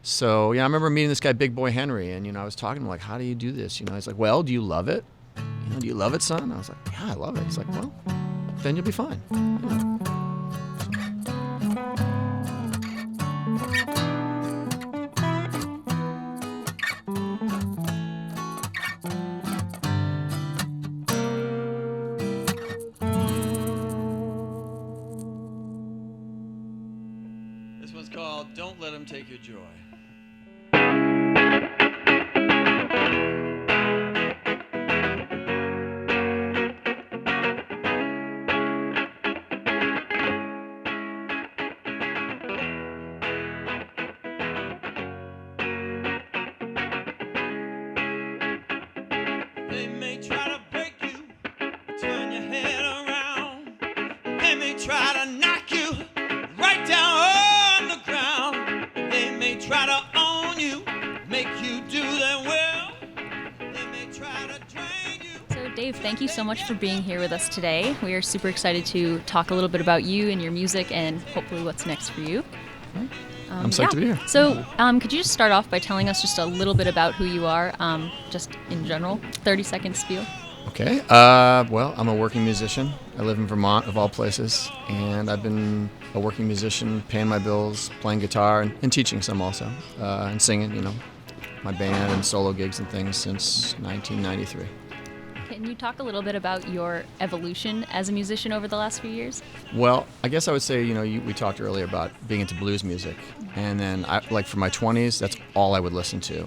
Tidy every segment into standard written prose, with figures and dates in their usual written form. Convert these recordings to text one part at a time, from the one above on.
So, I remember meeting this guy, Big Boy Henry, and, I was talking to him, like, how do you do this? He's like, well, do you love it? Do you love it, son? I was like, yeah, I love it. He's like, well, then you'll be fine. This one's called Don't Let Him Take Your Joy. They may try to break you, turn your head around. They may try to knock you right down on the ground. They may try to own you, make you do their will. They may try to drain you. So Dave, thank you so much for being here with us today. We are super excited to talk a little bit about you and your music and hopefully what's next for you. I'm psyched to be here. So could you just start off by telling us just a little bit about who you are, just in general, 30-second spiel? Okay. Well, I'm a working musician. I live in Vermont, of all places, and I've been a working musician, paying my bills, playing guitar, and teaching some also, and singing, my band and solo gigs and things since 1993. Can you talk a little bit about your evolution as a musician over the last few years? Well, I guess I would say, we talked earlier about being into blues music, and then for my 20s, that's all I would listen to.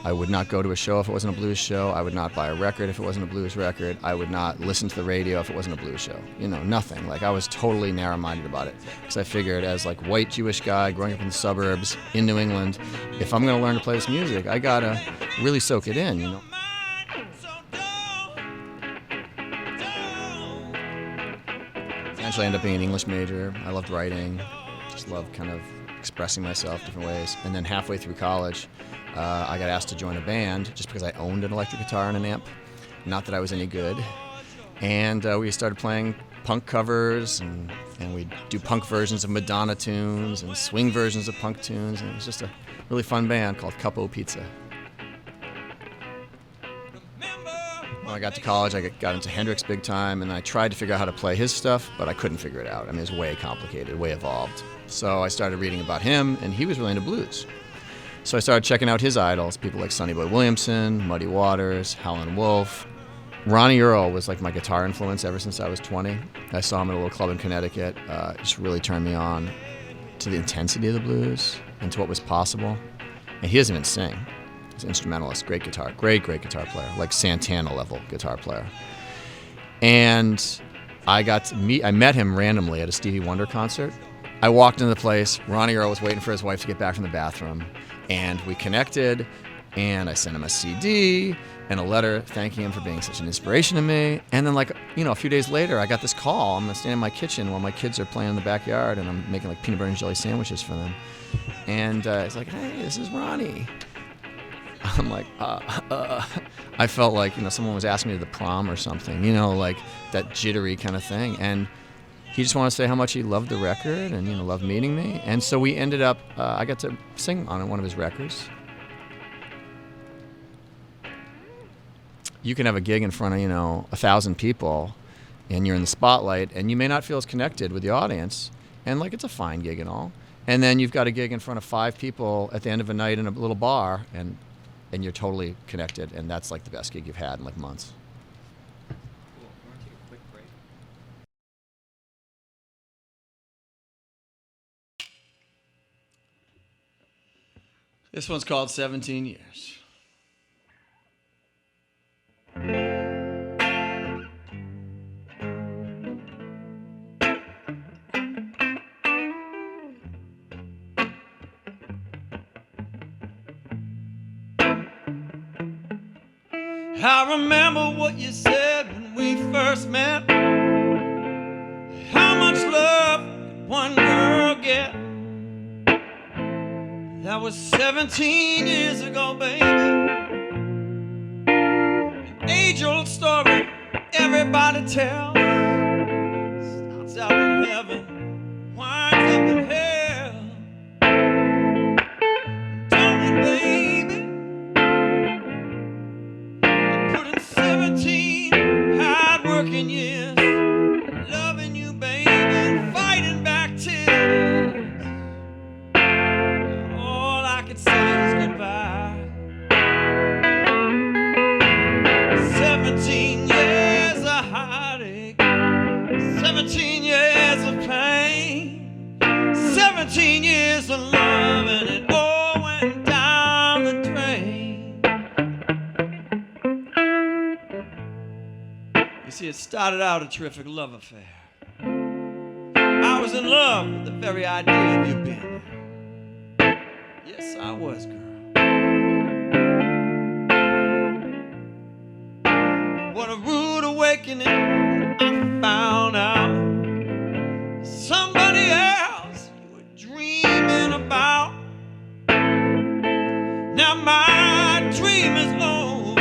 I would not go to a show if it wasn't a blues show. I would not buy a record if it wasn't a blues record. I would not listen to the radio if it wasn't a blues show. Nothing. I was totally narrow-minded about it, because I figured as white Jewish guy growing up in the suburbs in New England, if I'm going to learn to play this music, I got to really soak it in, Eventually I ended up being an English major. I loved writing, just loved kind of expressing myself different ways. And then halfway through college, I got asked to join a band just because I owned an electric guitar and an amp. Not that I was any good. And we started playing punk covers, and we'd do punk versions of Madonna tunes and swing versions of punk tunes. And it was just a really fun band called Cup O' Pizza. When I got to college, I got into Hendrix big time, and I tried to figure out how to play his stuff, but I couldn't figure it out. I mean, it was way complicated, way evolved. So I started reading about him, and he was really into blues. So I started checking out his idols, people like Sonny Boy Williamson, Muddy Waters, Howlin' Wolf. Ronnie Earl was my guitar influence ever since I was 20. I saw him at a little club in Connecticut. It just really turned me on to the intensity of the blues and to what was possible. And he doesn't even sing. He's an instrumentalist, great guitar player, like Santana level guitar player. And I met him randomly at a Stevie Wonder concert. I walked into the place, Ronnie Earl was waiting for his wife to get back from the bathroom, and we connected, and I sent him a CD and a letter thanking him for being such an inspiration to me. And then a few days later, I got this call. I'm standing in my kitchen while my kids are playing in the backyard, and I'm making peanut butter and jelly sandwiches for them. And it's like, hey, this is Ronnie. I'm like, I felt like, someone was asking me to the prom or something, that jittery kind of thing. And he just wanted to say how much he loved the record and, loved meeting me. And so we ended up, I got to sing on one of his records. You can have a gig in front of, 1,000 people, and you're in the spotlight, and you may not feel as connected with the audience. And, it's a fine gig and all. And then you've got a gig in front of 5 people at the end of a night in a little bar, and you're totally connected, and that's the best gig you've had in months. Cool. You want to take a quick break? This one's called 17 Years. I remember what you said when we first met. How much love could one girl get? That was 17 years ago, baby. An age-old story everybody tells. Starts out in heaven, winds up in hell. it says goodbye. 17 years of heartache, 17 years of pain, 17 years of love, and it all went down the drain. You see, it started out a terrific love affair. I was in love with the very idea of you being there. Yes, I was, girl. What a rude awakening, I found out somebody else you were dreaming about. Now my dream is over.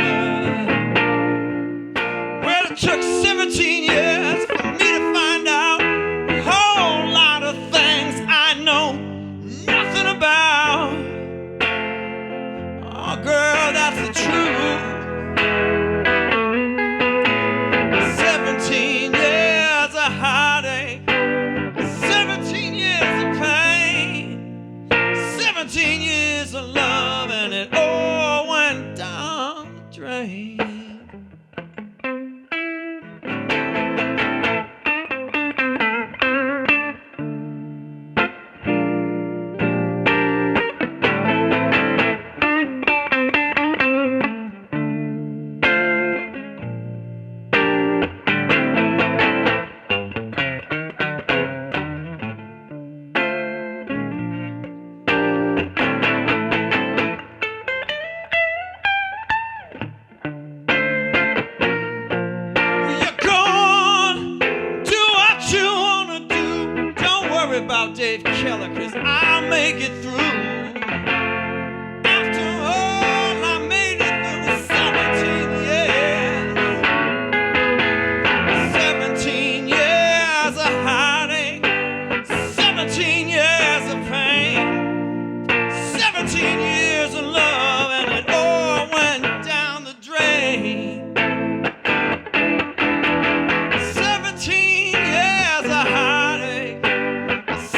Well, it took 17 years for me to find out a whole lot of things I know nothing about. Oh, girl, that's the truth. 17 years of heartache, 17 years of pain, 17 years of love, and it all went down the drain. About Dave Keller, 'cause I'll make it through. After all, I made it through 17 years. 17 years of heartache, 17 years of pain, 17 years of love, and it all went down the drain. 17 years of heartache,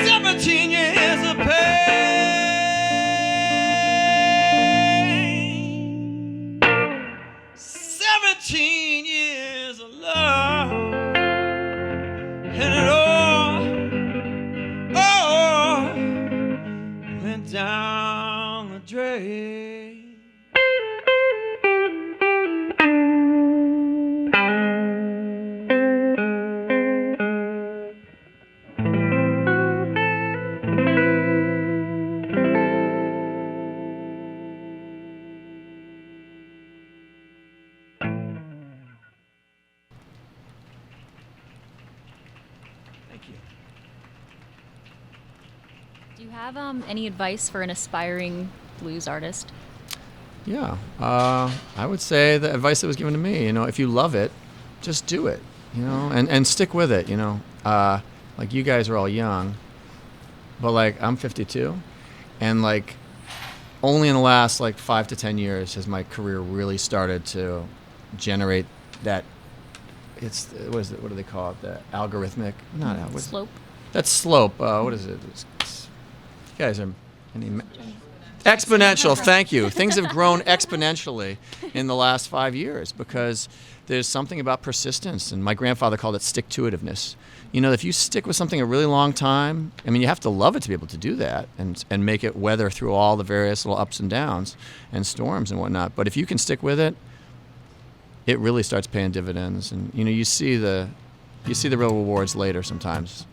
17 years of pain, 17 years of love, and it all went down the drain. Thank you. Do you have any advice for an aspiring blues artist? Yeah, I would say the advice that was given to me, if you love it, just do it, and stick with it, like you guys are all young, but like I'm 52, and like only in the last like 5 to 10 years has my career really started to generate that. What is it? What do they call it? The algorithmic? Not Slope? That's slope. What is it? You guys are exponential. Thank you. Things have grown exponentially in the last 5 years because there's something about persistence, and my grandfather called it stick-to-itiveness. If you stick with something a really long time, you have to love it to be able to do that and make it weather through all the various little ups and downs and storms and whatnot. But if you can stick with it, it really starts paying dividends, and you see the real rewards later sometimes.